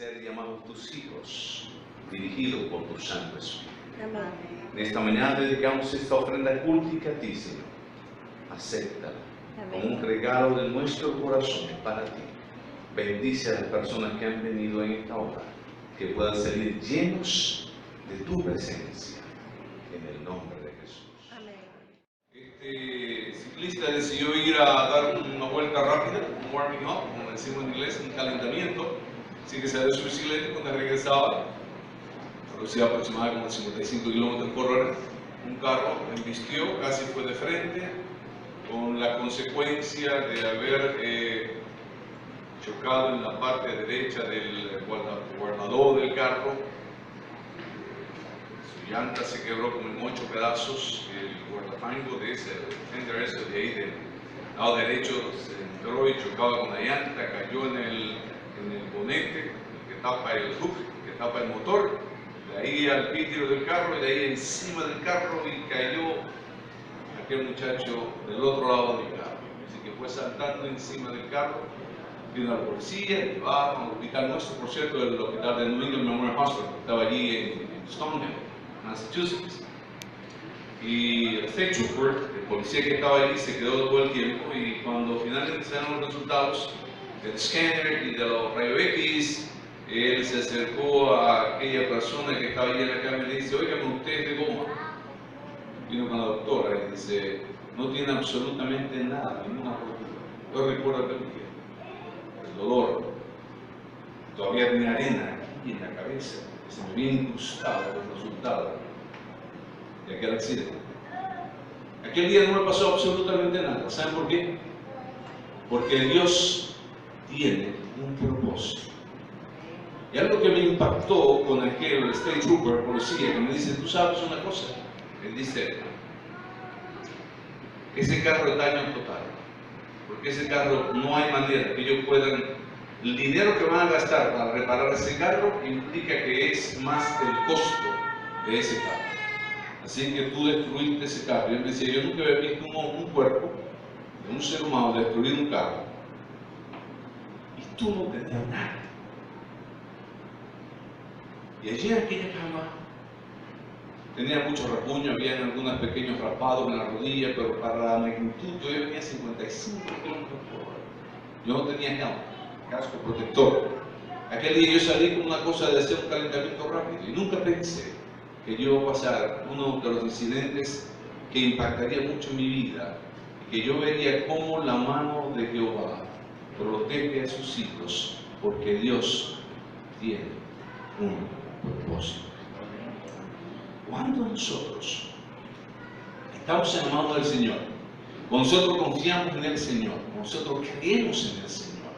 ser llamados tus hijos, dirigidos por tu Santo Espíritu. Amén. En esta mañana dedicamos esta ofrenda cultica a ti, Señor. Acéptala como un regalo de nuestro corazón para ti. Bendice a las personas que han venido en esta hora, que puedan salir llenos de tu presencia, en el nombre de Jesús. Amén. Este ciclista decidió ir a dar una vuelta rápida, un warming up, como decimos en inglés, un calentamiento. Así que salió su bicicleta. Cuando regresaba, a velocidad aproximada como 55 kilómetros por hora, un carro embistió, casi fue de frente, con la consecuencia de haber chocado en la parte derecha del guardador del carro. Su llanta se quebró como en 8 pedazos, el guardafango de ese fender ese de ahí del lado derecho se entró y chocaba con la llanta, cayó en el bonete que tapa el hook, que tapa el motor, de ahí al vidrio del carro y de ahí encima del carro, y cayó aquel muchacho del otro lado del carro. Así que fue saltando encima del carro. Vino a la policía, llevaron al hospital nuestro, por cierto, el hospital de New England Memorial Hospital, que estaba allí en Stoneham, Massachusetts. Y el State Trooper, el policía que estaba allí, se quedó todo el tiempo, y cuando finalmente se dieron los resultados del escáner y de los rayos X, él se acercó a aquella persona que estaba allí en la cama y le dice: "Óigame, usted es de goma". Vino con la doctora y dice: "No tiene absolutamente nada, ninguna rotura". Yo recuerdo aquel día, el dolor, todavía tenía arena aquí en la cabeza, se me había incrustado el resultado de aquel accidente. Aquel día no me pasó absolutamente nada. ¿Saben por qué? Porque Dios tiene un propósito. Y algo que me impactó con aquel State Trooper, policía, que me dice: "Tú sabes una cosa". Él dice: "Ese carro es daño total, porque ese carro no hay manera que ellos puedan, el dinero que van a gastar para reparar ese carro implica que es más el costo de ese carro. Así que tú destruiste ese carro". Y él decía: "Yo nunca había visto un cuerpo de un ser humano destruir un carro, y tú no tenías nada". Y allí en aquella cama tenía mucho rasguño, había algunos pequeños raspados en la rodilla, pero para la magnitud yo tenía 55 kilómetros por hora. Yo no tenía helm, casco protector. Aquel día yo salí con una cosa de hacer un calentamiento rápido y nunca pensé que yo iba a pasar uno de los incidentes que impactaría mucho en mi vida, y que yo vería cómo la mano de Jehová protege a sus hijos, porque Dios tiene un propósito. Cuando nosotros estamos en la mano del Señor, cuando nosotros confiamos en el Señor, cuando nosotros creemos en el Señor,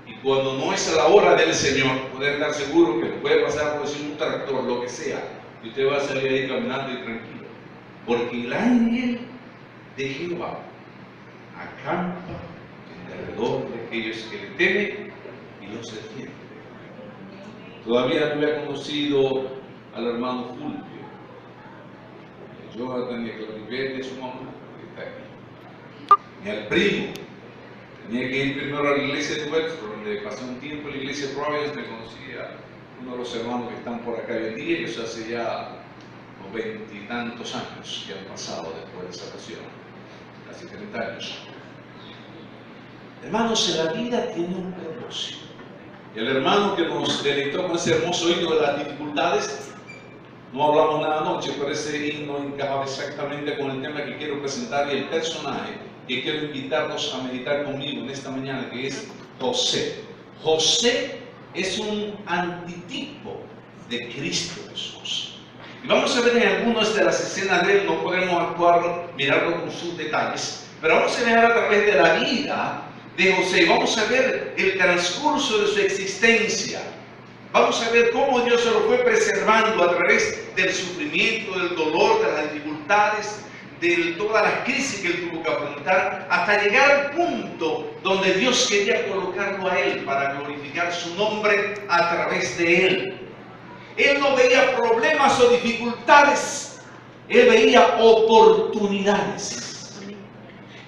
y cuando no es a la hora del Señor, poder estar seguro que puede pasar por decir un tractor, lo que sea, y usted va a salir ahí caminando y tranquilo, porque el ángel de Jehová acampa alrededor de aquellos que le temen y los defiende. Todavía no había conocido al hermano Fulvio. Yo tenía que ver de su mamá, que está aquí. Ni al primo. Tenía que ir primero a la iglesia de Wexford, donde pasé un tiempo en la iglesia de Providence, me conocí a uno de los hermanos que están por acá hoy en día. Ellos hace ya unos 20 y tantos años que han pasado después de esa ocasión, casi 30 años. Hermanos, la vida tiene un propósito. Y el hermano que nos deleitó con ese hermoso himno de las dificultades, no hablamos nada anoche, pero ese himno encajaba exactamente con el tema que quiero presentar y el personaje que quiero invitarlos a meditar conmigo en esta mañana, que es José. José es un antitipo de Cristo Jesús. Y vamos a ver en algunas de las escenas de él, no podemos mirarlo con sus detalles, pero vamos a ver a través de la vida de José. Vamos a ver el transcurso de su existencia. Vamos a ver cómo Dios se lo fue preservando a través del sufrimiento, del dolor, de las dificultades, de todas las crisis que él tuvo que afrontar, hasta llegar al punto donde Dios quería colocarlo a él para glorificar su nombre a través de él. Él no veía problemas o dificultades, él veía oportunidades.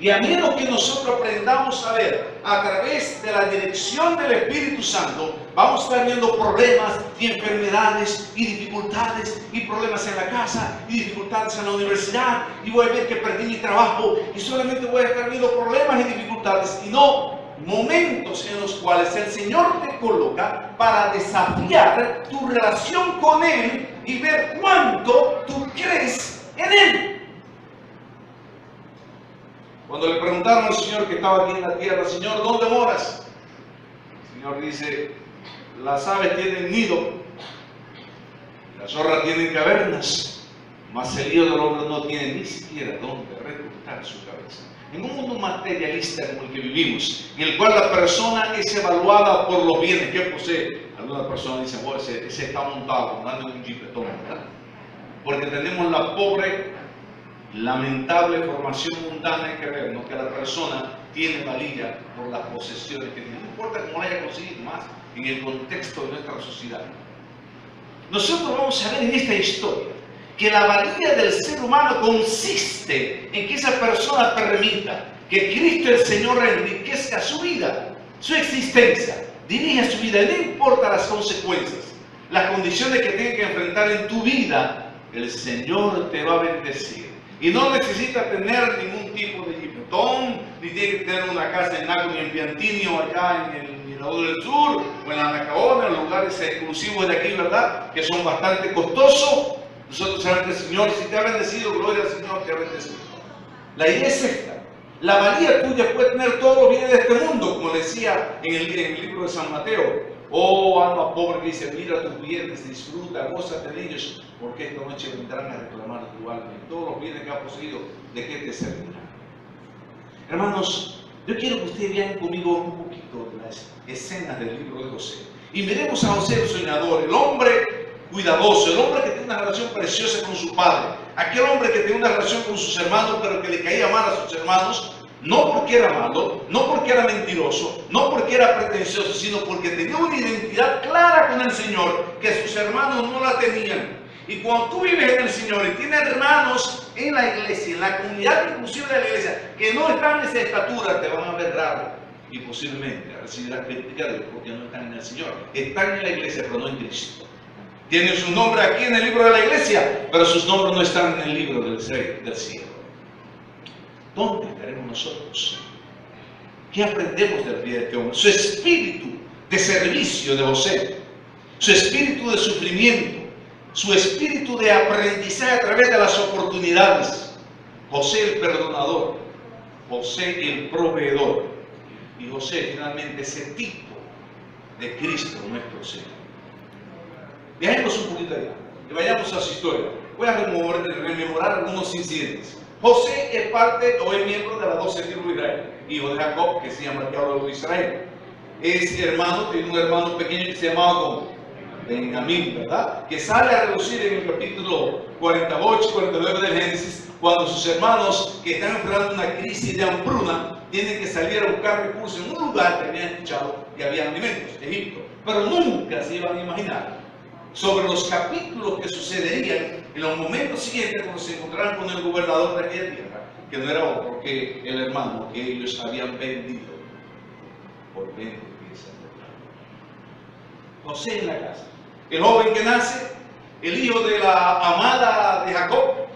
Y a menos que nosotros aprendamos a ver a través de la dirección del Espíritu Santo, vamos a estar viendo problemas y enfermedades y dificultades y problemas en la casa y dificultades en la universidad, y voy a ver que perdí mi trabajo y solamente voy a estar viendo problemas y dificultades, y no momentos en los cuales el Señor te coloca para desafiar tu relación con Él y ver cuánto tú crees en Él. Cuando le preguntaron al Señor que estaba aquí en la tierra, Señor, ¿dónde moras? El Señor dice, las aves tienen nido, las zorras tienen cavernas, mas el hijo del hombre no tiene ni siquiera dónde recostar su cabeza. En un mundo materialista como el que vivimos, en el cual la persona es evaluada por los bienes que posee, algunas personas dicen, bueno, ese está montado, andando en un jipetón, ¿verdad? Porque tenemos la pobre, lamentable formación mundana en creer, ¿no?, que la persona tiene valía por las posesiones que tiene, no importa cómo la haya conseguido, más en el contexto de nuestra sociedad. Nosotros vamos a ver en esta historia que la valía del ser humano consiste en que esa persona permita que Cristo el Señor enriquezca su vida, su existencia, dirija su vida, no importa las consecuencias, las condiciones que tenga que enfrentar en tu vida, el Señor te va a bendecir. Y no necesita tener ningún tipo de jipetón, ni tiene que tener una casa en Naco, ni en Piantini, o allá en el Mirador del Sur, o en la Anacaona, en lugares exclusivos de aquí, ¿verdad?, que son bastante costosos. Nosotros sabemos que el Señor, si te ha bendecido, gloria al Señor, te ha bendecido. La idea es esta: la valía tuya puede tener todos los bienes de este mundo, como decía en el libro de San Mateo. Oh alma pobre, que dice, mira tus bienes, disfruta, gózate de ellos, porque esta noche vendrán a reclamar tu alma. Y todos los bienes que has poseído, ¿de qué te servirán? Hermanos, yo quiero que ustedes vean conmigo un poquito de las escenas del libro de José. Y miremos a José el soñador, el hombre cuidadoso, el hombre que tiene una relación preciosa con su padre, aquel hombre que tiene una relación con sus hermanos, pero que le caía mal a sus hermanos, no porque era malo, no porque era mentiroso, no porque era pretencioso, sino porque tenía una identidad clara con el Señor que sus hermanos no la tenían. Y cuando tú vives en el Señor y tienes hermanos en la iglesia, en la comunidad inclusive de la iglesia, que no están en esa estatura, te van a ver raro y posiblemente recibirás crítica de Dios porque no están en el Señor. Están en la iglesia, pero no en Cristo. Tienen su nombre aquí en el libro de la iglesia, pero sus nombres no están en el libro del cielo. ¿Dónde estaremos nosotros? ¿Qué aprendemos del día de este hombre? Su espíritu de servicio de José, su espíritu de sufrimiento, su espíritu de aprendizaje a través de las oportunidades. José el perdonador, José el proveedor, y José finalmente ese tipo de Cristo nuestro Señor. Viajemos un poquito allá y vayamos a su historia. Voy a rememorar algunos incidentes. José es parte o es miembro de las 12 tribus de Israel, hijo de Jacob, que se llama el diablo de Israel. Es hermano, tiene un hermano pequeño que se llamaba como Benjamín, ¿verdad?, que sale a relucir en el capítulo 48, 49 del Génesis, cuando sus hermanos, que están enfrentando una crisis de hambruna, tienen que salir a buscar recursos en un lugar que habían escuchado que había alimentos, Egipto, pero nunca se iban a imaginar sobre los capítulos que sucederían en los momentos siguientes cuando se encontraran con el gobernador de aquella tierra, que no era otro que el hermano que ellos habían vendido por 20 piezas de plata. José en la casa, el joven que nace, el hijo de la amada de Jacob,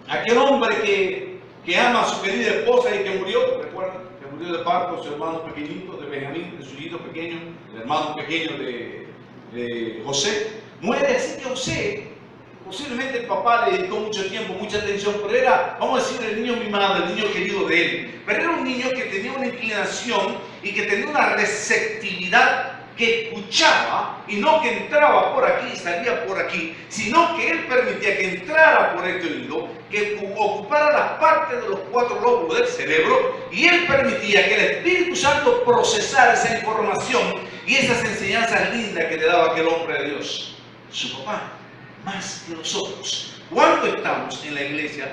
aquel hombre que ama a su querida esposa y que murió, recuerdan, que murió de parto, su hermano pequeñito de Benjamín, de su hijo pequeño, el hermano pequeño de José, muere. Así que José, posiblemente el papá le dedicó mucho tiempo, mucha atención, pero era, vamos a decir, el niño mimado, el niño querido de él. Pero era un niño que tenía una inclinación y que tenía una receptividad, que escuchaba y no que entraba por aquí y salía por aquí, sino que él permitía que entrara por este oído, que ocupara las partes de los 4 lóbulos del cerebro, y él permitía que el Espíritu Santo procesara esa información y esas enseñanzas lindas que le daba aquel hombre de Dios. Su papá, más que nosotros. Cuando estamos en la iglesia,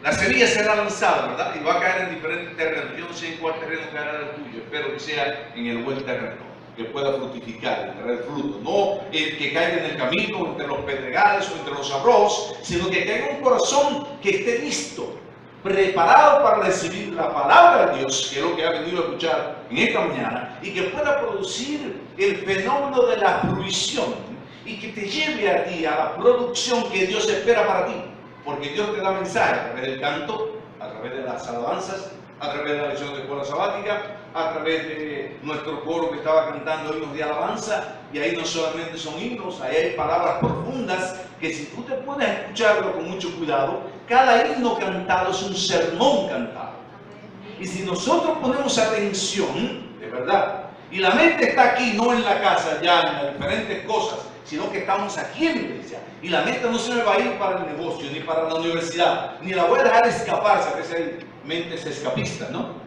la semilla será lanzada, ¿verdad?, y va a caer en diferentes terrenos. Yo no sé en cuál terreno caerá el tuyo, espero que sea en el buen terreno, que pueda fructificar y traer fruto, no el que caiga en el camino, entre los pedregales o entre los arroz, sino que caiga un corazón que esté listo preparado para recibir la palabra de Dios, que es lo que ha venido a escuchar en esta mañana, y que pueda producir el fenómeno de la fruición y que te lleve a ti a la producción que Dios espera para ti, porque Dios te da mensaje a través del canto, a través de las alabanzas, a través de la lección de escuela sabática, a través de nuestro coro que estaba cantando himnos de alabanza, y ahí no solamente son himnos, ahí hay palabras profundas que si tú te pones a escucharlo con mucho cuidado, cada himno cantado es un sermón cantado. Y si nosotros ponemos atención, de verdad, y la mente está aquí, no en la casa, ya en las diferentes cosas, sino que estamos aquí en la iglesia, y la mente no se me va a ir para el negocio, ni para la universidad, ni la voy a dejar escaparse, a veces hay mentes escapistas, ¿no?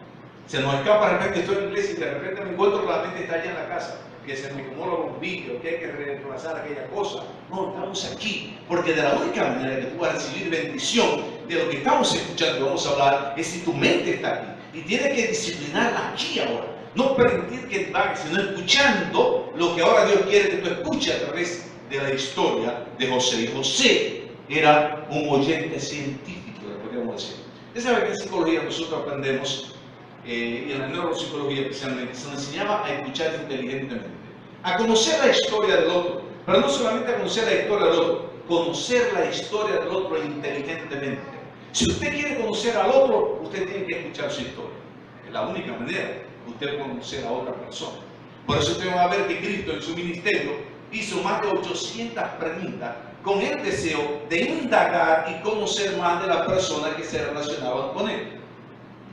Se nos escapa, de repente estoy en la iglesia y de repente me encuentro que la mente está allá en la casa, que se me quemó la bombilla, que hay que reemplazar aquella cosa. No, estamos aquí, porque de la única manera que tú vas a recibir bendición de lo que estamos escuchando, que vamos a hablar, es si tu mente está aquí. Y tienes que disciplinarla aquí ahora. No permitir que vague, sino escuchando lo que ahora Dios quiere que tú escuches a través de la historia de José. Y José era un oyente científico, podríamos decir. Usted sabe que en psicología nosotros aprendemos, y en la neuropsicología especialmente, se nos enseñaba a escuchar inteligentemente, a conocer la historia del otro, pero no solamente a conocer la historia del otro, conocer la historia del otro inteligentemente. Si usted quiere conocer al otro, usted tiene que escuchar su historia. Es la única manera de usted conocer a otra persona. Por eso usted va a ver que Cristo en su ministerio hizo más de 800 preguntas con el deseo de indagar y conocer más de las personas que se relacionaban con él.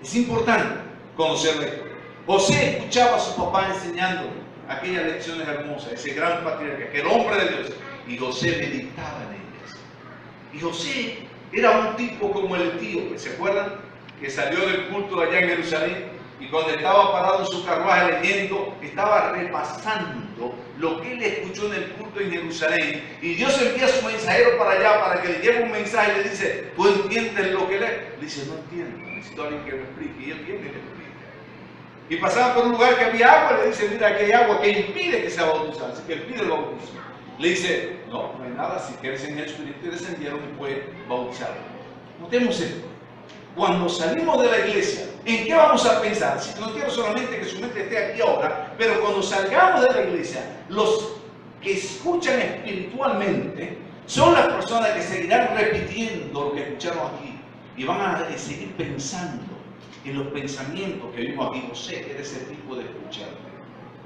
Es importante conocer la historia. José escuchaba a su papá enseñándole aquellas lecciones hermosas, ese gran patriarca, aquel hombre de Dios, y José meditaba en ellas. Y José era un tipo como el tío, ¿se acuerdan? Que salió del culto allá en Jerusalén y cuando estaba parado en su carruaje leyendo, estaba repasando lo que él escuchó en el culto en Jerusalén. Y Dios envía a su mensajero para allá para que le lleve un mensaje y le dice, ¿tú entiendes lo que lee? Le dice, no entiendo, necesito a alguien que me explique. Y él viene y le explica. Y pasaba por un lugar que había agua, le dice, mira, aquí hay agua que impide que sea bautizado, así que él pide el bautismo. Le dice, no, no hay nada, si quieres en el Espíritu y descendieron y fue bautizado. Notemos esto. Cuando salimos de la iglesia, ¿en qué vamos a pensar? Si no quiero solamente que su mente esté aquí ahora, pero cuando salgamos de la iglesia, los que escuchan espiritualmente son las personas que seguirán repitiendo lo que escucharon aquí y van a seguir pensando en los pensamientos que vimos aquí. José era ese tipo de escuchante.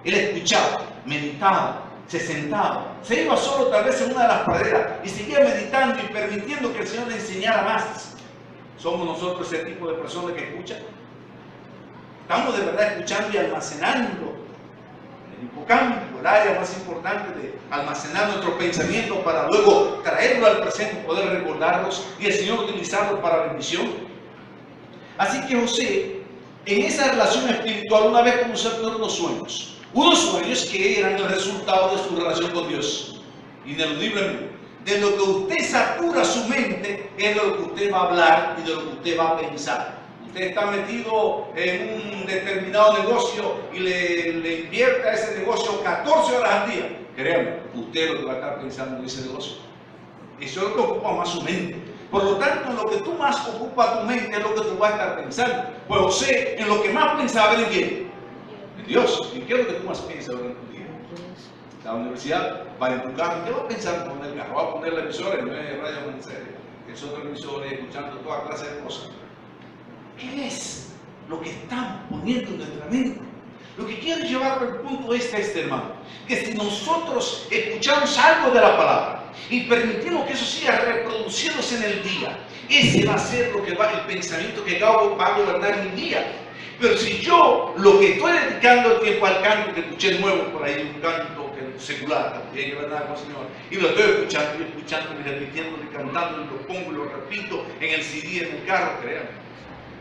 Él escuchaba, meditaba, se sentaba, se iba solo tal vez en una de las praderas y seguía meditando y permitiendo que el Señor le enseñara más. ¿Somos nosotros ese tipo de personas que escuchan? Estamos de verdad escuchando y almacenando el hipocampo, el área más importante de almacenar nuestros pensamientos para luego traerlo al presente y poder recordarlos y el Señor utilizarlos para bendición. Así que José, en esa relación espiritual, una vez comenzó a tener unos sueños que eran el resultado de su relación con Dios, ineludiblemente. De lo que usted satura su mente es de lo que usted va a hablar y de lo que usted va a pensar. Usted está metido en un determinado negocio y le invierte a ese negocio 14 horas al día. Créanme, usted es lo que va a estar pensando en ese negocio. Eso es lo que ocupa más su mente. Por lo tanto, en lo que tú más ocupa tu mente es lo que tú vas a estar pensando. Pues José, en lo que más pensaba era en quién. En Dios. ¿En qué es lo que tú más piensas durante tu día? La universidad, va en tu carro, ¿qué va a pensar en poner el carro? Va a poner la emisora en vez de radio amanecer, es otro emisor escuchando toda clase de cosas. ¿Qué es lo que estamos poniendo en nuestra mente? Lo que quiero llevar al punto este, hermano, que si nosotros escuchamos algo de la palabra y permitimos que eso siga reproduciéndose en el día, ese va a ser lo que va, el pensamiento que va a gobernar mi día. Pero si yo lo que estoy dedicando el tiempo al canto, que escuché nuevo por ahí, un canto secular, que tiene que ver nada con el Señor, y lo estoy escuchando y repitiendo y cantando, y lo pongo y lo repito en el CD, en el carro, créanme.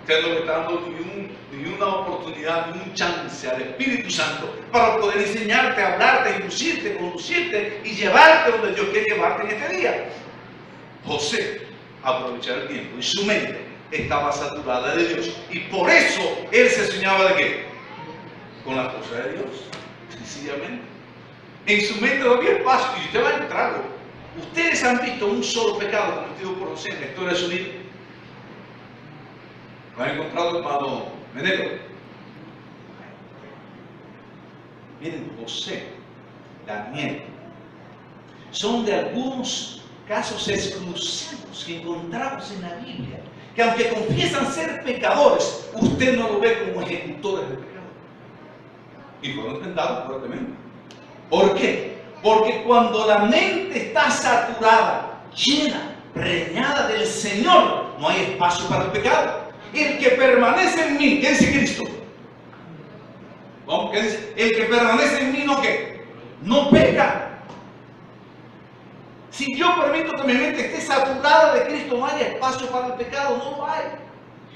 Usted no le está dando ni una oportunidad, ni un chance al Espíritu Santo para poder enseñarte, hablarte, inducirte, conducirte y llevarte donde Dios quiere llevarte en este día. José aprovechaba el tiempo y su mente estaba saturada de Dios. Y por eso él se soñaba de qué? Con las cosas de Dios, sencillamente. En su mente no había espacio y usted va a entrarlo. Ustedes han visto un solo pecado cometido por José en la historia de su vida. ¿Lo han encontrado, hermano Menelo? Miren, José, Daniel, son de algunos casos exclusivos que encontramos en la Biblia, que aunque confiesan ser pecadores, usted no lo ve como ejecutores de pecado. Y fueron tentados fuertemente. ¿Por qué? Porque cuando la mente está saturada, llena, preñada del Señor, no hay espacio para el pecado. El que permanece en mí, ¿qué dice Cristo? ¿Cómo? ¿Qué dice? El que permanece en mí, ¿no qué? No peca. Si yo permito que mi mente esté saturada de Cristo, no hay espacio para el pecado, no lo hay.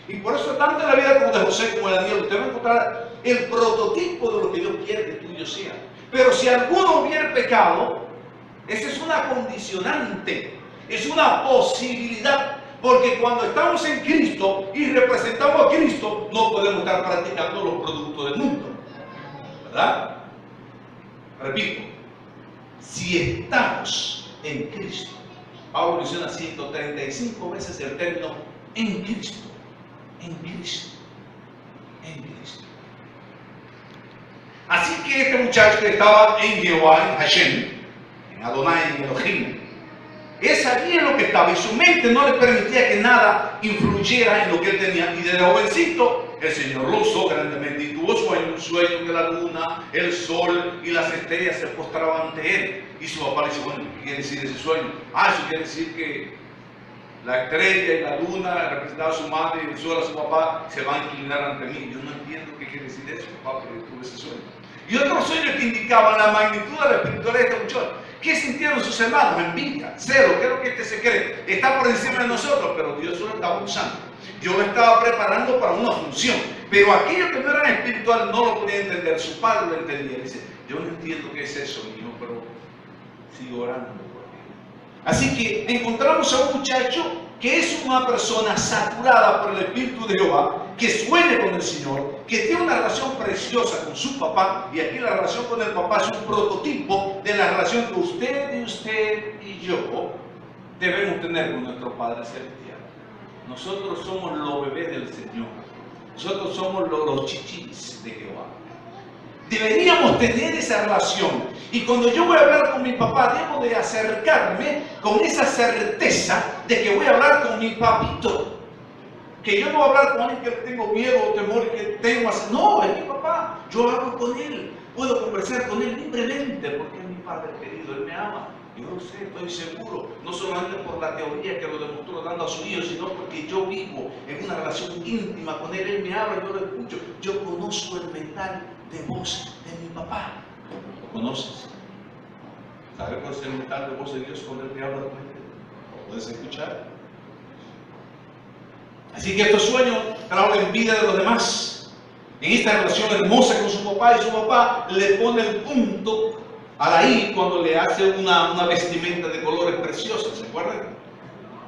Y por eso, tanto en la vida como de José como de Daniel, usted va a encontrar el prototipo de lo que Dios quiere que tú y yo sea. Pero si alguno hubiera pecado, esa es una condicionante, es una posibilidad. Porque cuando estamos en Cristo y representamos a Cristo, no podemos estar practicando los productos del mundo. ¿Verdad? Repito, si estamos en Cristo, Pablo menciona 135 veces el término en Cristo, en Cristo, en Cristo. Así que este muchacho que estaba en Jehová, en Hashem, en Adonai, en Elohim, él sabía lo que estaba y su mente no le permitía que nada influyera en lo que él tenía. Y desde jovencito el Señor lo usó grandemente y tuvo un sueño que la luna, el sol y las estrellas se postraban ante él. Y su papá le dice, bueno, ¿qué quiere decir ese sueño? Eso quiere decir que la estrella y la luna representaban a su madre y el sol a su papá, se van a inclinar ante mí. Yo no entiendo qué quiere decir eso, papá, pero yo tuve ese sueño. Y otros sueños que indicaban la magnitud de la espiritualidad de este muchacho. ¿Qué sintieron sus hermanos? Envidia, celo. ¿Qué es lo que este se cree? Está por encima de nosotros, pero Dios lo estaba usando. Dios lo estaba preparando para una función. Pero aquellos que no eran espirituales no lo podían entender. Su padre lo entendía. Dice, yo no entiendo qué es eso, hijo, pero sigo orando por ti. Así que encontramos a un muchacho que es una persona saturada por el Espíritu de Jehová, que sueña con el Señor, que tiene una relación preciosa con su papá, y aquí la relación con el papá es un prototipo de la relación que usted y yo debemos tener con nuestro Padre Celestial. Nosotros somos los bebés del Señor, nosotros somos los chichis de Jehová. Deberíamos tener esa relación. Y cuando yo voy a hablar con mi papá, debo de acercarme con esa certeza de que voy a hablar con mi papito. Que yo no voy a hablar con alguien que tengo miedo o temor y que tengo así. No, es mi papá. Yo hablo con él. Puedo conversar con él libremente porque es mi padre querido. Él me ama. Yo lo sé, estoy seguro. No solamente por la teoría que lo demostró dando a su hijo, sino porque yo vivo en una relación íntima con él. Él me habla, yo lo escucho. Yo conozco el mental de voz de mi papá. ¿Lo conoces? ¿Sabes cuál es el mental de voz de Dios cuando Él te habla de mente? ¿Lo puedes escuchar? Así que estos sueños traen envidia de los demás. En esta relación hermosa con su papá, y su papá le pone el punto a la I cuando le hace una vestimenta de colores preciosos, ¿se acuerdan?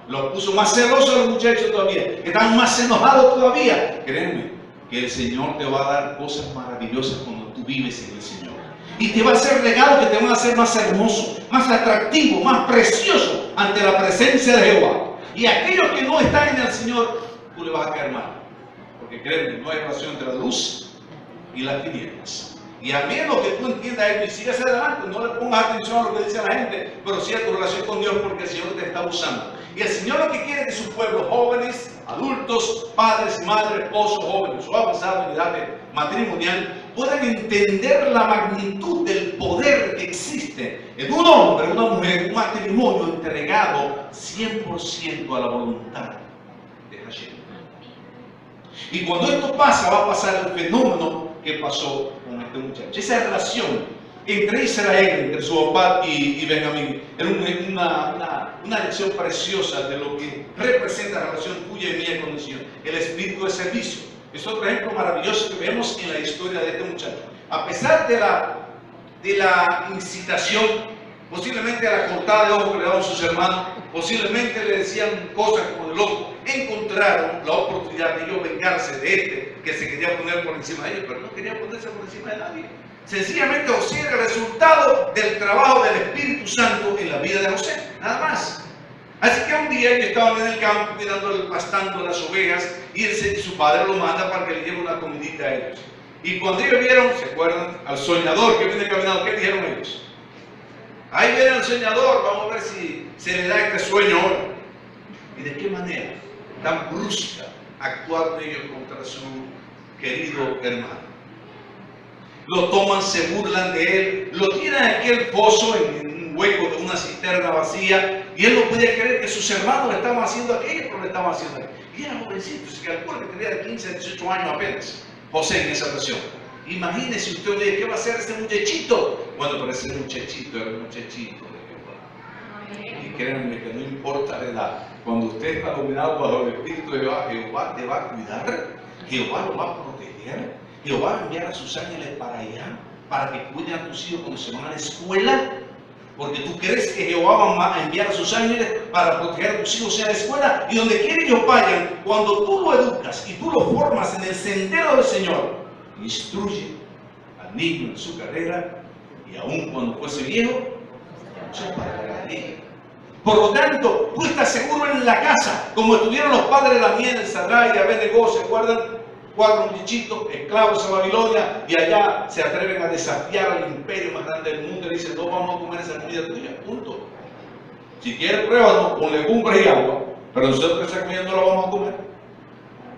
Lo puso más celoso a los muchachos todavía, están más enojados todavía. Créeme que el Señor te va a dar cosas maravillosas cuando tú vives en el Señor. Y te va a hacer regalos que te van a hacer más hermoso, más atractivo, más precioso ante la presencia de Jehová. Y aquellos que no están en el Señor, tú le vas a caer mal. Porque créeme, no hay relación entre la luz y las tinieblas. Y a menos que tú entiendas esto y sigas adelante, no le pongas atención a lo que dice la gente, pero sí a tu relación con Dios, porque el Señor te está usando. Y el Señor lo que quiere es que su pueblo, jóvenes, adultos, padres, madres, esposos, jóvenes o avanzados en edad matrimonial, puedan entender la magnitud del poder que existe en un hombre, una mujer, un matrimonio entregado 100% a la voluntad de Hashem. Y cuando esto pasa, va a pasar el fenómeno que pasó con este muchacho. Esa relación entre Israel, entre su papá y Benjamín, era una lección preciosa de lo que representa la relación tuya y mía con el Señor. El espíritu de servicio. Es otro ejemplo maravilloso que vemos en la historia de este muchacho. A pesar de la incitación, posiblemente a la cortada de ojos que le daban sus hermanos, posiblemente le decían cosas como de loco, encontraron la oportunidad de ellos vengarse de este que se quería poner por encima de ellos, pero no quería ponerse por encima de nadie. Sencillamente José era el resultado del trabajo del Espíritu Santo en la vida de José, nada más. Así que un día ellos estaban en el campo pastando las ovejas y su padre lo manda para que le lleve una comidita a ellos. Y cuando ellos vieron, ¿se acuerdan? Al soñador que viene caminando, ¿qué dijeron ellos? Ahí viene el soñador, vamos a ver si se le da este sueño ahora. ¿Y de qué manera tan brusca actuaron ellos contra su querido hermano? Lo toman, se burlan de él, lo tiran en aquel pozo, en un hueco de una cisterna vacía, y él no podía creer que sus hermanos le estaban haciendo aquello, pero le estaban haciendo aquello. Y era jovencito, se calcula que tenía de 15 a 18 años apenas, José en esa ocasión. Imagínese usted, oye, ¿qué va a hacer este muchachito? Bueno, pero ese muchachito era el muchachito de Jehová. Y créanme que no importa la edad, cuando usted está dominado bajo el Espíritu de Jehová, Jehová te va a cuidar, Jehová lo va a proteger. Jehová va a enviar a sus ángeles para allá, para que cuiden a tus hijos cuando se van a la escuela. Porque tú crees que Jehová va a enviar a sus ángeles para proteger a tus hijos en la escuela. Y donde quiera ellos vayan, cuando tú lo educas y tú lo formas en el sendero del Señor, instruye al niño en su carrera, y aun cuando fuese viejo, se pararía. Por lo tanto, tú estás seguro en la casa, como estuvieron los padres de la miel, Sadrach y Abednego, ¿se acuerdan? 4 muchachitos esclavos a Babilonia, y allá se atreven a desafiar al imperio más grande del mundo y dicen: no vamos a comer esa comida tuya, punto. Si quieres pruébalo con legumbres y agua, pero nosotros esa comida no la vamos a comer.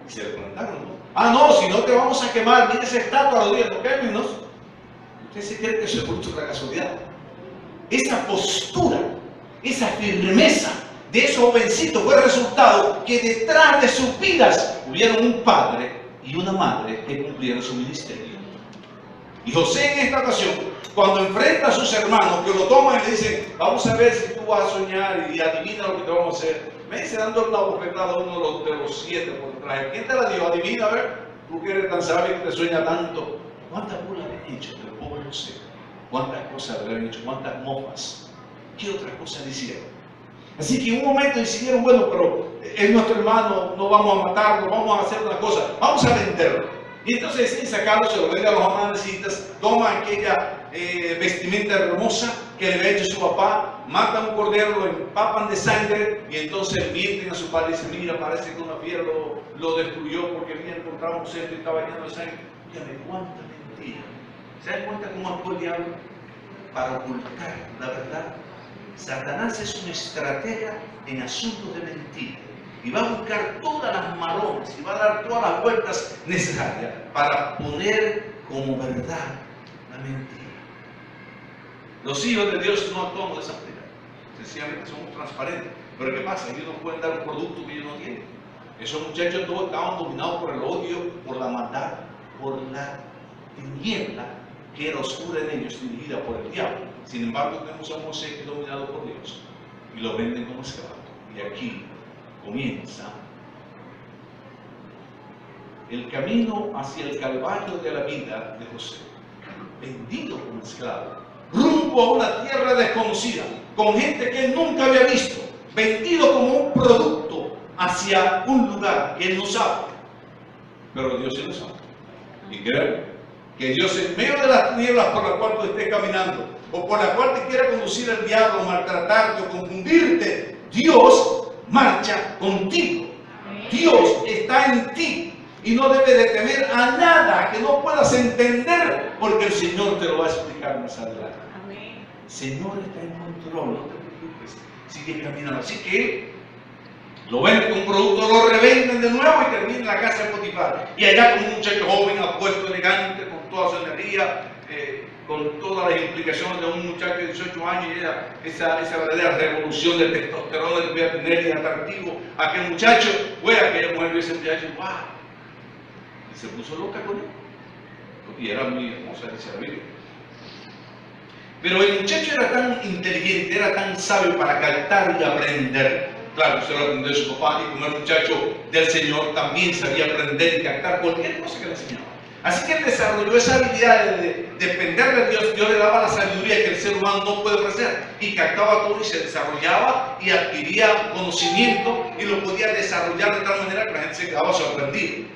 Y se le plantaron, ¿no? Ah, no, si no te vamos a quemar, mira esa estatua a los días, no quémenos. ¿Usted se cree que eso es por la casualidad? Esa postura, esa firmeza de esos jovencitos fue el resultado que detrás de sus vidas hubieron un padre y una madre que cumplieron su ministerio. Y José en esta ocasión, cuando enfrenta a sus hermanos que lo toman y le dicen: vamos a ver si tú vas a soñar y adivina lo que te vamos a hacer, me dice dándole una bofetada a uno de los 7 por detrás: ¿quién te la dio? Adivina, a ver, tú que eres tan sabio que te sueña tanto. ¿Cuántas burlas le han hecho del pobre José? ¿Cuántas cosas le han hecho? ¿Cuántas mofas? ¿Qué otras cosas le hicieron? Así que en un momento decidieron: bueno, pero es nuestro hermano, no vamos a matarlo, vamos a hacer una cosa, vamos a venderlo. Y entonces deciden sacarlo, se lo venden a los amanecitas, toman aquella vestimenta hermosa que le había hecho su papá, matan un cordero, lo empapan de sangre, y entonces mienten a su padre y dicen: mira, parece que una fiera lo destruyó porque mira, encontramos esto y estaba lleno de sangre. Dígame, cuánta mentira. ¿Se dan cuenta cómo actuó el diablo para ocultar la verdad? Satanás es una estratega en asuntos de mentira, y va a buscar todas las maromas y va a dar todas las vueltas necesarias para poner como verdad la mentira. Los hijos de Dios no actuamos de esa manera, sencillamente somos transparentes. Pero ¿qué pasa? Ellos no pueden dar un producto que ellos no tienen. Esos muchachos todos estaban dominados por el odio, por la maldad, por la tiniebla que era oscura en ellos, dirigida por el diablo. Sin embargo, tenemos a Moisés que es dominado por Dios y lo venden como esclavo. Y aquí comienza el camino hacia el calvario de la vida de José, vendido como esclavo, rumbo a una tierra desconocida, con gente que él nunca había visto, vendido como un producto hacia un lugar que él no sabe. Pero Dios sí lo sabe. Y creo que Dios, en medio de las tinieblas por las cuales tú estés caminando, o por la cual te quiera conducir el diablo, maltratarte o confundirte, Dios marcha contigo. Dios está en ti y no debe de temer a nada que no puedas entender, porque el Señor te lo va a explicar más adelante. El Señor está en control, no te preocupes, sigue caminando. Así que lo venden con un producto, lo revenden de nuevo y termina en la casa de Potifar. Y allá con un muchacho joven, apuesto, elegante, con toda su energía, con todas las implicaciones de un muchacho de 18 años, y era esa verdadera revolución de testosterona que podía tener y atractivo. Aquel muchacho, aquella mujer vio ese muchacho, ¡wow! Y se puso loca con él. Y era muy hermosa, dice la Biblia. Pero el muchacho era tan inteligente, era tan sabio para captar y aprender. Claro, se lo aprendió de su papá, y como el muchacho del Señor también sabía aprender y captar cualquier cosa que le enseñaba. Así que él desarrolló esa habilidad de depender de Dios. Dios le daba la sabiduría que el ser humano no puede ofrecer, y captaba todo y se desarrollaba y adquiría conocimiento y lo podía desarrollar de tal manera que la gente se quedaba sorprendida.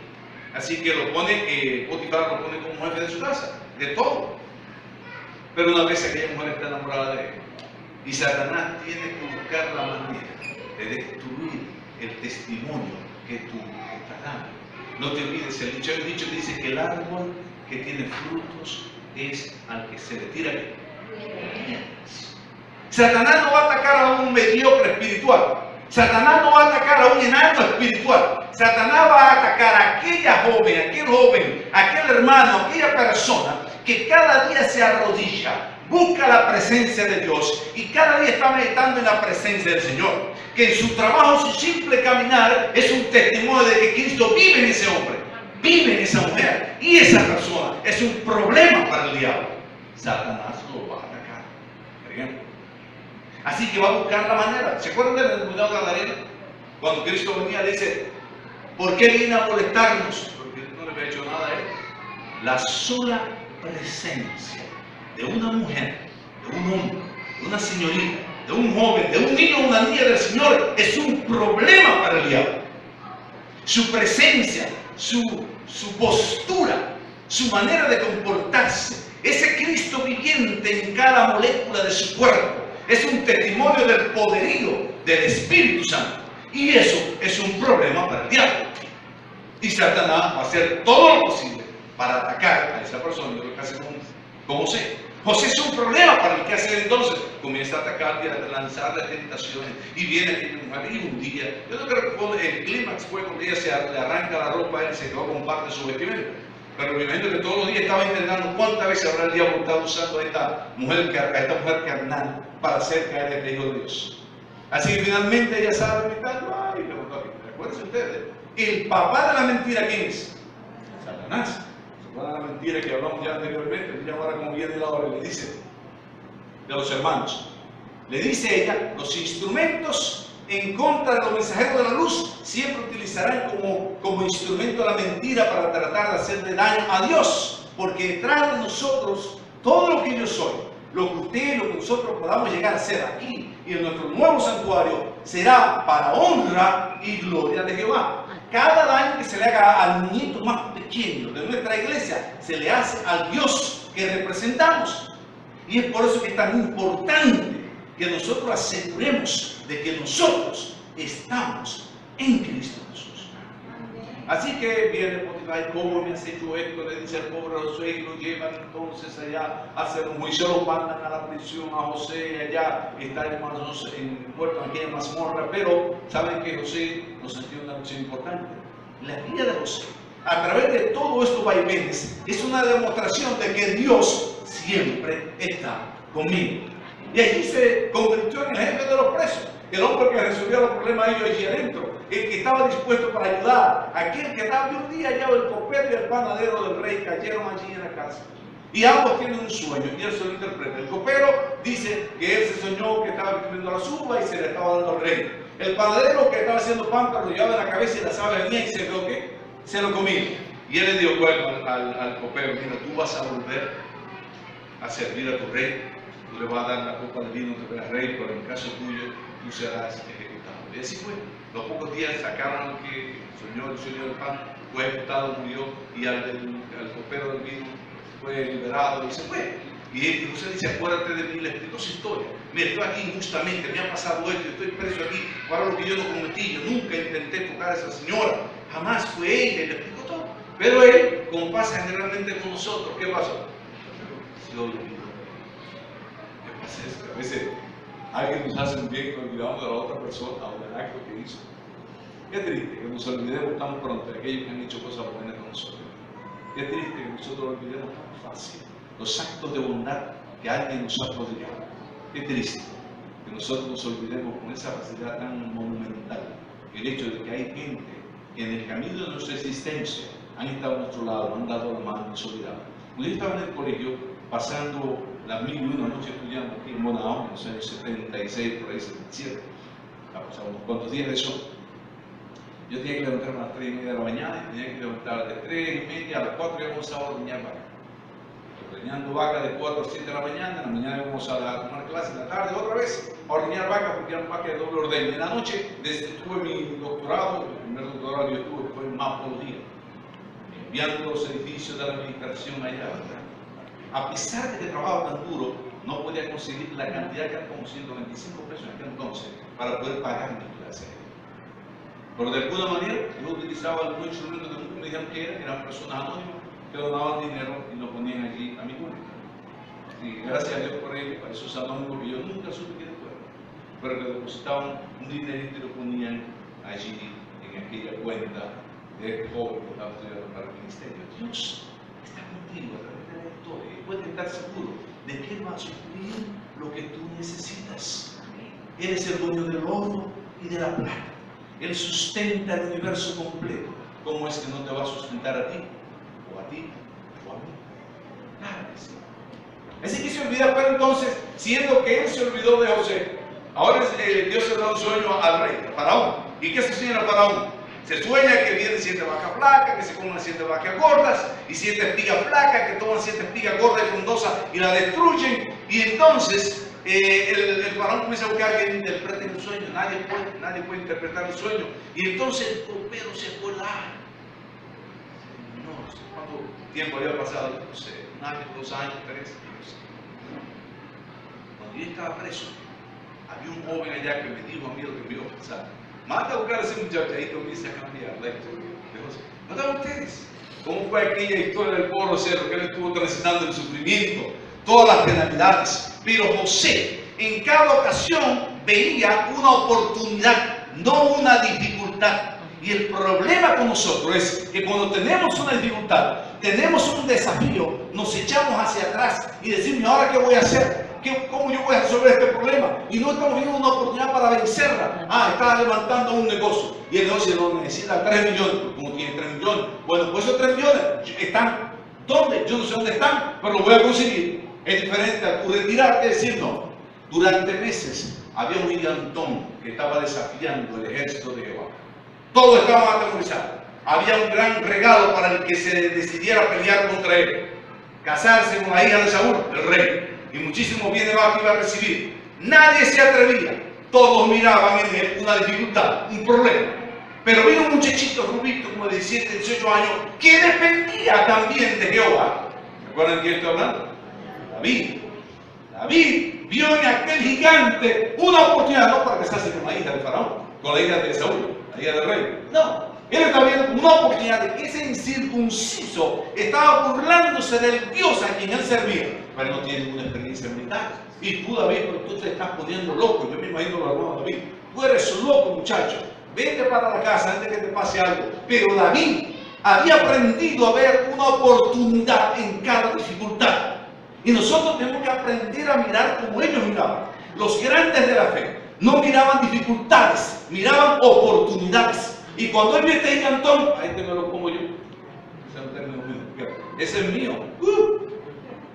Así que lo pone, Potifar lo pone como jefe de su casa, de todo. Pero una vez aquella mujer está enamorada de él, Y Satanás tiene que buscar la manera de destruir el testimonio que tú estás dando. No te olvides, el dicho dice que el árbol que tiene frutos es al que se le tira piedras. Satanás no va a atacar a un mediocre espiritual. Satanás no va a atacar a un enano espiritual. Satanás va a atacar a aquella joven, aquel joven, aquel hermano, aquella persona que cada día se arrodilla, busca la presencia de Dios y cada día está meditando en la presencia del Señor. Que en su trabajo, su simple caminar es un testimonio de que Cristo vive en ese hombre, vive en esa mujer, y esa persona es un problema para el diablo. Satanás lo va a atacar, por ejemplo. Así que va a buscar la manera. ¿Se acuerdan del endemoniado Gadareno? Cuando Cristo venía, dice: ¿por qué viene a molestarnos? Porque no le había hecho nada a él. La sola presencia de una mujer, de un hombre, de una señorita, de un joven, de un niño o una niña del Señor es un problema para el diablo. Su presencia, su postura, su manera de comportarse, ese Cristo viviente en cada molécula de su cuerpo, es un testimonio del poderío del Espíritu Santo. Y eso es un problema para el diablo. Y Satanás va a hacer todo lo posible para atacar a esa persona. Yo lo que hace con José. José es un problema para el que hacer entonces. Comienza a atacar y a lanzarle tentaciones. Y viene aquí mujer y un día. Yo no creo que el clímax fue cuando ella le arranca la ropa a él y se quedó con parte de su vestimenta. Pero me imagino que todos los días estaba intentando cuántas veces habrá el diablo estado usando a esta mujer carnal para hacer caer este hijo de Dios. Así que finalmente ella sale gritando: ay, recuérdense ustedes, el papá de la mentira, ¿quién es? Satanás. ¿Se acuerdan de la mentira que hablamos ya anteriormente? Mira ahora como viene la hora, le dice de los hermanos. Le dice ella: los instrumentos en contra de los mensajeros de la luz siempre utilizarán como instrumento la mentira para tratar de hacerle daño a Dios, porque detrás de nosotros, todo lo que yo soy, lo que usted, lo que nosotros podamos llegar a ser aquí y en nuestro nuevo santuario, será para honra y gloria de Jehová. Cada daño que se le haga al niñito más pequeño de nuestra iglesia, se le hace al Dios que representamos. Y es por eso que es tan importante que nosotros aseguremos de que nosotros estamos en Cristo Jesús. Así que viene Potifar: ¿cómo me has hecho esto? Le dice al pobre José, y lo llevan entonces allá a hacer un juicio, lo mandan a la prisión a José, allá está en puerto, aquí en mazmorra. Pero saben que José nos enseñó una lección importante. La vida de José, a través de todos estos vaivenes, es una demostración de que Dios siempre está conmigo. Y allí se convirtió en el jefe de los presos, el hombre que resolvió los problemas de ellos allí adentro, el que estaba dispuesto para ayudar, aquel que estaba de un día allá, el copero y el panadero del rey cayeron allí en la cárcel. Y ambos tienen un sueño, y él se lo interpreta. El copero dice que él se soñó que estaba escribiendo las uvas y se le estaba dando al rey. El panadero que estaba haciendo pan, pero lo llevaba en la cabeza y la sabe venía y se lo comía. Y él le dio cuerpo al copero: mira, tú vas a volver a servir a tu rey. Tú le vas a dar la copa de vino que era rey, pero en caso tuyo tú serás ejecutado. Y así fue. Los pocos días sacaron que el señor del pan fue ejecutado, murió, y al copero del vino fue liberado y se fue. Y José dice: acuérdate de mí, le explicó su historia. Mira, estoy aquí injustamente, me ha pasado esto, estoy preso aquí por algo que yo no cometí. Yo nunca intenté tocar a esa señora, jamás fue ella, y le explicó todo. Pero él, como pasa generalmente con nosotros, ¿qué pasó? Se olvidó. A veces alguien nos hace un bien y olvidamos de la otra persona o del acto que hizo. Qué triste que nos olvidemos tan pronto de aquellos que han hecho cosas buenas con nosotros. Qué triste que nosotros olvidemos tan fácil los actos de bondad que alguien nos ha prodigado. Qué triste que nosotros nos olvidemos con esa facilidad tan monumental el hecho de que hay gente que en el camino de nuestra existencia han estado a nuestro lado, han dado la mano, nos olvidamos. Cuando yo estaba en el colegio, pasando las 1001 noches estudiando aquí en Bonao, en los años 76, por ahí 77, pasamos unos cuantos días de eso. Yo tenía que levantarme a las 3:30 de la mañana y tenía que levantar de 3:30 a las 4 y íbamos a ordeñar vaca. Ordeñando vaca de 4 a 7 de la mañana, en la mañana íbamos a tomar clases, en la tarde otra vez a ordeñar vaca porque eran vacas de doble ordeño. En la noche, desde que tuve mi doctorado, el primer doctorado que yo tuve fue en mapología, enviando los edificios de la administración allá. A pesar de que trabajaba tan duro, no podía conseguir la cantidad que era como 125 pesos en aquel entonces para poder pagar mi clase. Pero de alguna manera yo utilizaba algunos instrumentos que nunca me dijeron que eran personas anónimas que donaban dinero y lo ponían allí a mi cuenta. Y gracias a Dios por ello, para esos anónimos que yo nunca supe quiénes fueron, pero que depositaban un dinerito y lo ponían allí en aquella cuenta de este joven que estaba estudiando para el ministerio. Dios está contigo a través de la historia y puedes estar seguro de que Él va a suplir lo que tú necesitas. Él es el dueño del oro y de la plata. Él sustenta el universo completo. ¿Cómo es que no te va a sustentar a ti? O a ti, o a mí. Claro que sí. Así que se olvida, pero entonces, siendo que Él se olvidó de José, ahora Dios se da un sueño al rey, al faraón. ¿Y qué se sueña al faraón? Se sueña que vienen 7 vacas flacas, que se comen 7 vacas gordas, y 7 espigas flacas, que toman 7 espigas gordas y frondosas y la destruyen. Y entonces el faraón comienza a buscar a quien interprete el sueño. Nadie puede interpretar el sueño. Y entonces el copero se acuerda. No sé cuánto tiempo había pasado, no sé, 1 año, 2 años, 3 años. Cuando yo estaba preso, había un joven allá que me dijo a mí lo que me iba a pasar. Manda a buscar a ese muchacho ahí, comienza a cambiar la historia de José. ¿Notan ustedes cómo fue aquella historia del pueblo cero que él estuvo transitando el sufrimiento, todas las penalidades? Pero José en cada ocasión veía una oportunidad, no una dificultad. Y el problema con nosotros es que cuando tenemos una dificultad, tenemos un desafío, nos echamos hacia atrás y decimos, ¿y ahora qué voy a hacer? ¿Cómo yo voy a resolver este problema? Y no estamos viendo una oportunidad para vencerla. Está levantando un negocio y el negocio lo necesita 3 millones. ¿Cómo tiene 3 millones? Bueno, pues esos 3 millones están, ¿dónde? Yo no sé dónde están, pero lo voy a conseguir. Es diferente a tu retirarte y decir no. Durante meses había un gigantón que estaba desafiando el ejército de Jehová. Todos estaban atemorizados. Había un gran regalo para el que se decidiera a pelear contra él. Casarse con la hija de Saúl, el rey. Y muchísimos bienes que iba a recibir. Nadie se atrevía. Todos miraban en él una dificultad, un problema. Pero vino un muchachito rubito como de 17, 18 años que dependía también de Jehová. ¿Recuerdan quién estoy hablando? David. David vio en aquel gigante una oportunidad, no para casarse con la hija del faraón, con la hija de Saúl, la hija del rey. No. Él estaba viendo una oportunidad de que ese incircunciso estaba burlándose del Dios a quien él servía. Pero no tiene ninguna experiencia militar. Y tú, David, pero tú te estás poniendo loco. Yo me imagino los hermanos David. Tú eres loco, muchacho. Vete para la casa antes que te pase algo. Pero David había aprendido a ver una oportunidad en cada dificultad. Y nosotros tenemos que aprender a mirar como ellos miraban. Los grandes de la fe no miraban dificultades, miraban oportunidades. Y cuando él vio este gigantón, ahí te me lo como yo. Ese es un término mío. Ese es mío.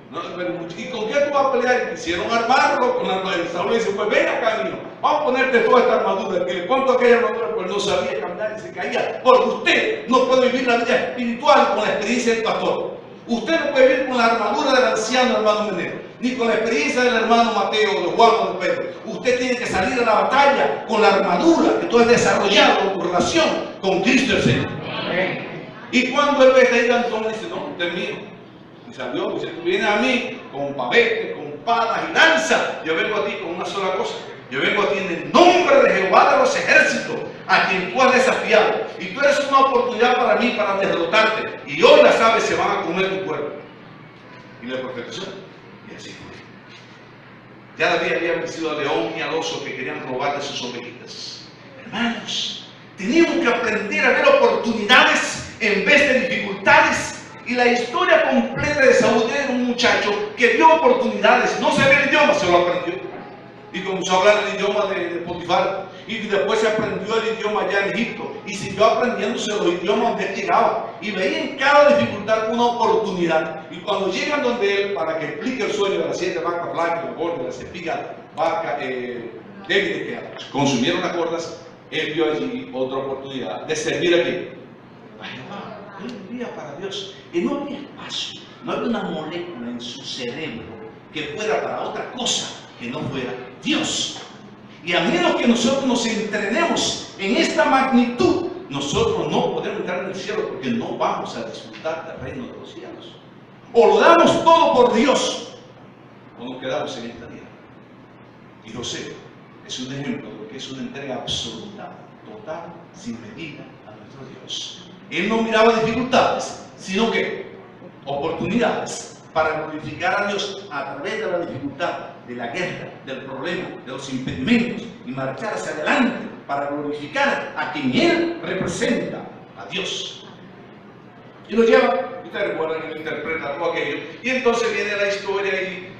No, pero, ¿y con qué tú vas a pelear? Quisieron armarlo con la armadura. Saúl le dice, pues ven acá, niño. Vamos a ponerte toda esta armadura. Que le cuento aquella armadura, pues no sabía caminar y se caía. Porque usted no puede vivir la vida espiritual con la experiencia del pastor. Usted no puede vivir con la armadura del anciano hermano Menero, ni con la experiencia del hermano Mateo, de Juan o de Pedro. Usted tiene que salir a la batalla con la armadura que tú has desarrollado en tu relación con Cristo el Señor. Y cuando él ve este gigantón, dice, no, usted es mío. Y salió, dice, tú vienes a mí con pavete, con palas y lanza. Yo vengo a ti con una sola cosa. Yo vengo a ti en el nombre de Jehová de los ejércitos, a quien tú has desafiado. Y tú eres una oportunidad para mí, para derrotarte. Y hoy las aves se van a comer tu cuerpo. Y le profetizó. Y así fue. Ya David había vencido al león y al oso que querían robarle sus ovejitas. Hermanos, teníamos que aprender a ver oportunidades en vez de dificultades. Y la historia completa de Saúl era un muchacho que vio oportunidades. No sabía el idioma, se lo aprendió. Y comenzó a hablar el idioma de Potifar. Y después se aprendió el idioma allá en Egipto. Y siguió aprendiéndose los idiomas donde él llegaba. Y veía en cada dificultad una oportunidad. Y cuando llegan donde él, para que explique el sueño de las 7 vacas flacas, la gorda, las espigas vacas débiles que consumieron las gordas, él vio allí otra oportunidad de servir aquí. A Jehová. Él vivía para Dios. Y no había espacio, no había una molécula en su cerebro que fuera para otra cosa que no fuera Dios. Y a menos que nosotros nos entrenemos en esta magnitud, nosotros no podemos entrar en el cielo porque no vamos a disfrutar del reino de los cielos. O lo damos todo por Dios, o nos quedamos en esta tierra. Y José es un ejemplo de lo que es una entrega absoluta, total, sin medida a nuestro Dios. Él no miraba dificultades, sino que oportunidades para glorificar a Dios a través de la dificultad, de la guerra, del problema, de los impedimentos, y marchar hacia adelante para glorificar a quien Él representa, a Dios. Y lo lleva, ustedes recuerdan que él interpreta todo aquello, y entonces viene la historia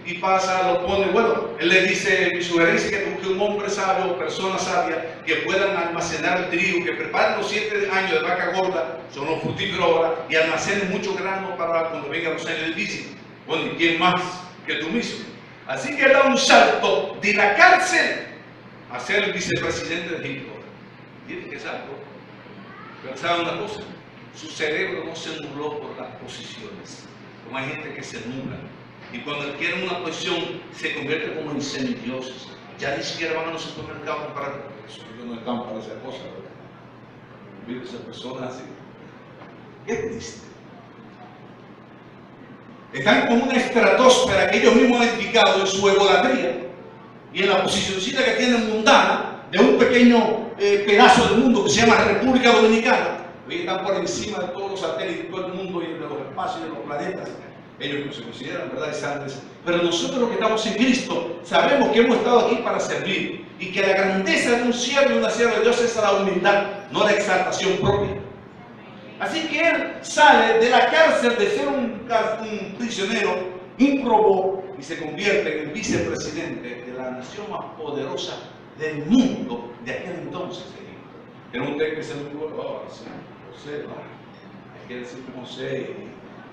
y pasa, lo pone, bueno, él le dice, mi sugerencia es que busque un hombre sabio o persona sabia que puedan almacenar el trigo, que preparen los 7 años de vaca gorda, son los frutíferos ahora, y almacenen mucho grano para cuando vengan los años difíciles. Bueno, ¿y quién más que tú mismo? Así que él da un salto de la cárcel a ser el vicepresidente de Egipto. ¿Tiene que salto? Pero ¿sabe una cosa? Su cerebro no se nubló por las posiciones, como hay gente que se nubla. Y cuando adquieren una posición, se convierte como en semidioses. Ya ni siquiera van a los supermercados a comprar. Ellos no están para esa cosa, ¿verdad? Vive esa persona así. Qué triste. Están como una estratosfera que ellos mismos han edificado en su egolatría y en la posicioncita que tienen mundana de un pequeño pedazo del mundo que se llama República Dominicana. Hoy están por encima de todos los satélites de todo el mundo y de los espacios y de los planetas. Ellos no se consideran, ¿verdad?, santos. Pero nosotros los que estamos en Cristo sabemos que hemos estado aquí para servir y que la grandeza de un siervo y una sierva de Dios es la humildad, no la exaltación propia. Así que él sale de la cárcel de ser un prisionero, un probó, y se convierte en el vicepresidente de la nación más poderosa del mundo de aquel entonces. Era un texto que se me dijo, José, no, hay que decir José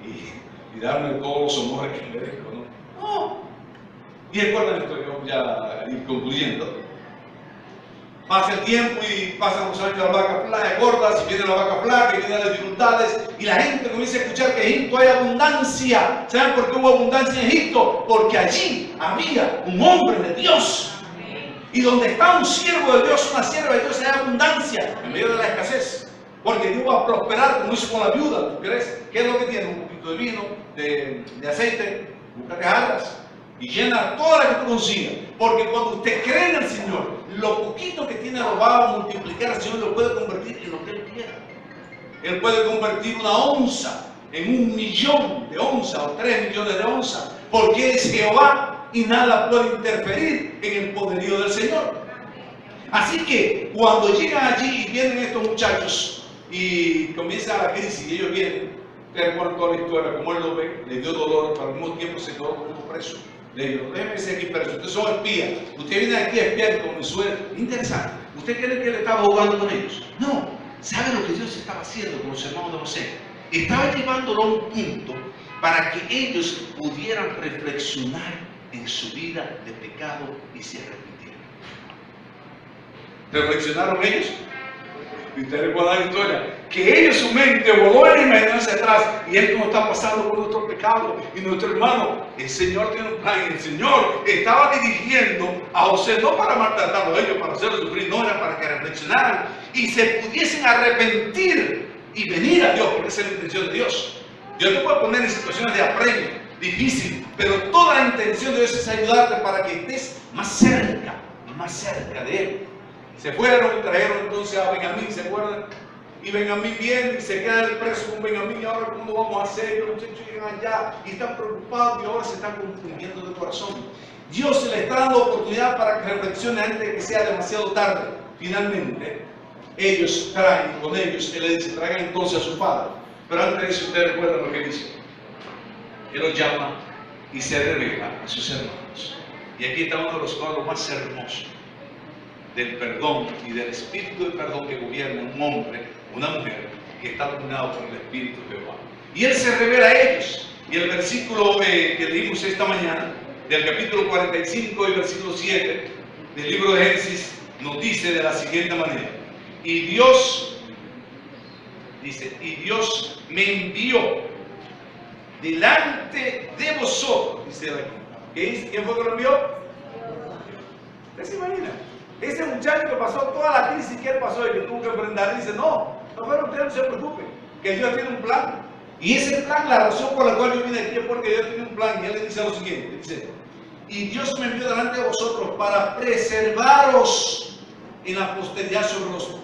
y darme todos los honores que merezco, ¿no? No. Y recuerdan esto, yo ya ir concluyendo. Pasa el tiempo y pasan los años de las vacas gordas, y viene la vaca flaca, y vienen las dificultades, y la gente comienza a escuchar que en Egipto hay abundancia. ¿Saben por qué hubo abundancia en Egipto? Porque allí había un hombre de Dios. Y donde está un siervo de Dios, una sierva de Dios, hay abundancia en medio de la escasez. Porque Dios va a prosperar, como hizo con la viuda. ¿Tú crees? ¿Qué es lo que tiene? Un poquito de vino, de aceite, búscate jarras y llena toda la que tú consigas. Porque cuando usted cree en el Señor, lo poquito que tiene lo va a multiplicar. El Señor lo puede convertir en lo que Él quiera. Él puede convertir una onza en 1 millón de onzas o 3 millones de onzas. Porque Él es Jehová y nada puede interferir en el poderío del Señor. Así que cuando llegan allí y vienen estos muchachos y comienza la crisis y ellos vienen, ustedes recuerdan toda la historia, como él lo ve, le dio dolor, pero al mismo tiempo se quedó como preso. Le dijo, déjeme decir aquí preso, ustedes son espías, usted viene aquí a espiar con Venezuela. Interesante, ¿usted cree que él estaba jugando con ellos? No, ¿sabe lo que Dios estaba haciendo con los hermanos de José? Estaba llevándolo a un punto para que ellos pudieran reflexionar en su vida de pecado y se arrepintieran. ¿Reflexionaron ellos? Y ustedes recuerdan la historia, que ellos, su mente voló en imaginación atrás, y esto no está pasando por nuestro pecado y nuestro hermano. El Señor tiene un plan, el Señor estaba dirigiendo a José no para maltratarlo a ellos, para hacerlo sufrir, no, era para que reflexionaran y se pudiesen arrepentir y venir a Dios, porque esa es la intención de Dios. Dios te puede poner en situaciones de apremio, difícil, pero toda la intención de Dios es ayudarte para que estés más cerca de Él. Se fueron y trajeron entonces a Benjamín, ¿se acuerdan? Y Benjamín viene y se queda el preso con Benjamín. Y ahora, ¿cómo vamos a hacer? Los muchachos llegan allá y están preocupados y ahora se están confundiendo de corazón. Dios le está dando oportunidad para que reflexione antes de que sea demasiado tarde. Finalmente, ellos traen con ellos, Él le dice, traigan entonces a su padre. Pero antes de eso, ustedes recuerdan lo que dice. Él los llama y se revela a sus hermanos. Y aquí está uno de los cuadros más hermosos del perdón y del espíritu de perdón que gobierna un hombre, una mujer, que está dominado por el Espíritu de Jehová. Y Él se revela a ellos. Y el versículo que leímos esta mañana, del capítulo 45 y versículo 7 del libro de Génesis, nos dice de la siguiente manera. Y Dios, dice, y Dios me envió delante de vosotros, dice aquí. ¿Quién fue que lo envió? ¿Usted se imagina? Ese muchacho que pasó toda la crisis que él pasó y que tuvo que enfrentar, dice, no fueron ustedes, no se preocupen, que Dios tiene un plan. Y ese plan, la razón por la cual yo vine aquí es porque Dios tiene un plan. Y Él le dice lo siguiente, dice, y Dios me envió delante de vosotros para preservaros en la posteridad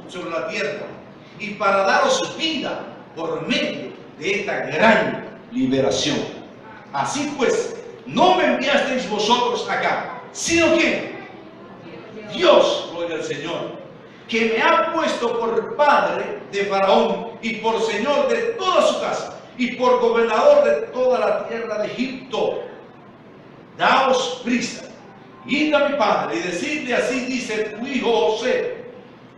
sobre la tierra y para daros vida por medio de esta gran liberación. Así pues, no me enviasteis vosotros acá, sino que Dios, gloria al Señor, que me ha puesto por padre de Faraón y por señor de toda su casa y por gobernador de toda la tierra de Egipto. Daos prisa, id a mi padre y decidle: así dice tu hijo José,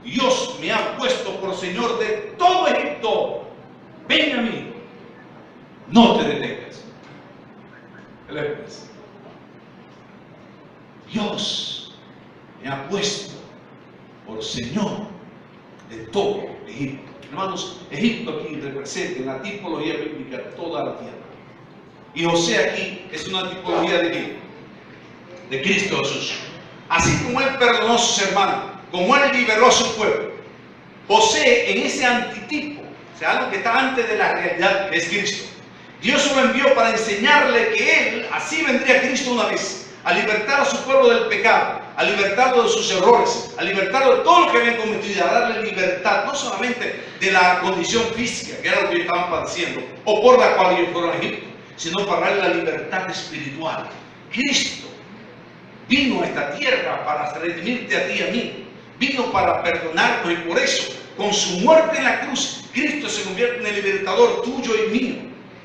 Dios me ha puesto por señor de todo Egipto. Ven a mí, no te detengas. Dios me ha puesto por señor de todo Egipto. Hermanos, Egipto aquí representa en la tipología bíblica toda la tierra. Y José aquí es una tipología de ¿qué? De Cristo Jesús. Así como Él perdonó a sus hermanos, como Él liberó a su pueblo, José en ese antitipo, o sea, algo que está antes de la realidad, que es Cristo, Dios lo envió para enseñarle que Él, así vendría Cristo una vez, a libertar a su pueblo del pecado, a libertarlo de sus errores, a libertarlo de todo lo que habían cometido y a darle libertad, no solamente de la condición física, que era lo que ellos estaban padeciendo, o por la cual ellos fueron a Egipto, sino para darle la libertad espiritual. Cristo vino a esta tierra para redimirte a ti y a mí, vino para perdonarnos, y por eso, con su muerte en la cruz, Cristo se convierte en el libertador tuyo y mío.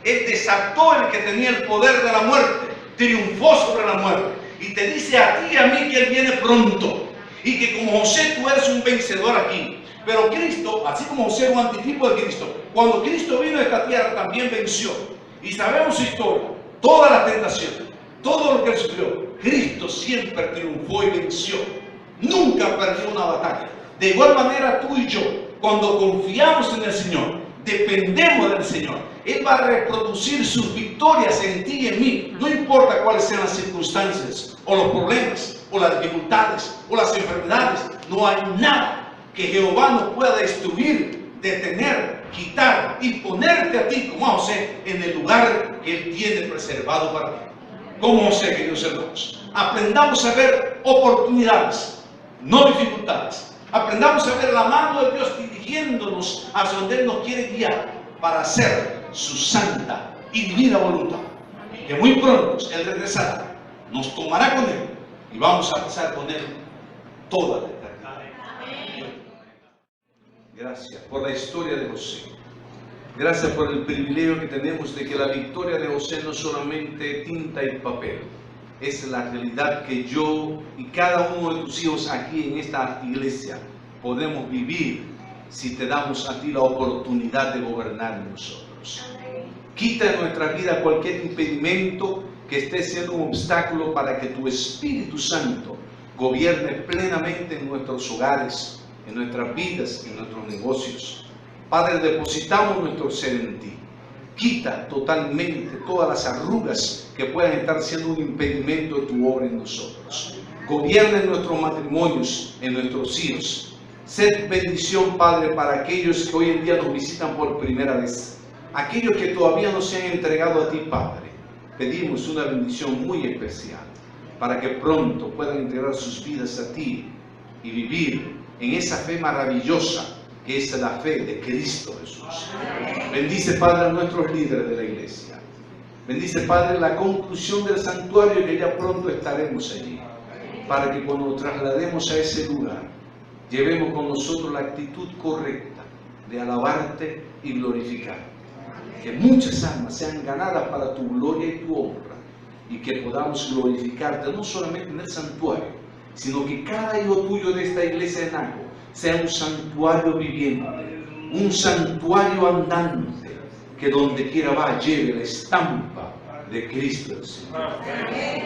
Él desató el que tenía el poder de la muerte, triunfó sobre la muerte, y te dice a ti y a mí que Él viene pronto, y que como José tú eres un vencedor aquí. Pero Cristo, así como José era un antitipo de Cristo, cuando Cristo vino a esta tierra también venció. Y sabemos su historia, toda la tentación, todo lo que Él sufrió. Cristo siempre triunfó y venció. Nunca perdió una batalla. De igual manera tú y yo, cuando confiamos en el Señor, dependemos del Señor, Él va a reproducir sus victorias en ti y en mí. No importa cuáles sean las circunstancias, o los problemas, o las dificultades, o las enfermedades. No hay nada que Jehová no pueda destruir, detener, quitar y ponerte a ti, como a José, en el lugar que Él tiene preservado para ti. Como José, queridos hermanos, aprendamos a ver oportunidades, no dificultades. Aprendamos a ver la mano de Dios dirigiéndonos hacia donde Él nos quiere guiar para hacer su santa y divina voluntad. Y que muy pronto Él regresará, nos tomará con Él y vamos a pasar con Él toda la eternidad. Gracias por la historia de José. Gracias por el privilegio que tenemos de que la victoria de José no solamente tinta y papel, es la realidad que yo y cada uno de tus hijos aquí en esta iglesia podemos vivir si te damos a ti la oportunidad de gobernar en nosotros. Quita en nuestra vida cualquier impedimento que esté siendo un obstáculo para que tu Espíritu Santo gobierne plenamente en nuestros hogares, en nuestras vidas, en nuestros negocios. Padre, depositamos nuestro ser en ti. Quita totalmente todas las arrugas que puedan estar siendo un impedimento de tu obra en nosotros. Gobierna en nuestros matrimonios, en nuestros hijos. Sed bendición, Padre, para aquellos que hoy en día nos visitan por primera vez. Aquellos que todavía no se han entregado a ti, Padre. Pedimos una bendición muy especial para que pronto puedan entregar sus vidas a ti y vivir en esa fe maravillosa que es la fe de Cristo Jesús. Bendice, Padre, a nuestros líderes de la iglesia. Bendice, Padre, la conclusión del santuario, que ya pronto estaremos allí, para que cuando nos traslademos a ese lugar, llevemos con nosotros la actitud correcta de alabarte y glorificarte. Que muchas almas sean ganadas para tu gloria y tu honra, y que podamos glorificarte no solamente en el santuario, sino que cada hijo tuyo de esta iglesia en Naco sea un santuario viviente, un santuario andante, que donde quiera va lleve la estampa de Cristo el Señor.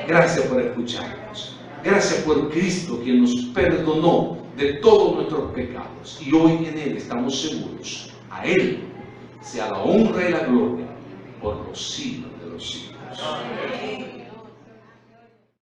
Gracias por escucharnos. Gracias por Cristo, quien nos perdonó de todos nuestros pecados, y hoy en Él estamos seguros. A Él sea la honra y la gloria por los siglos de los siglos.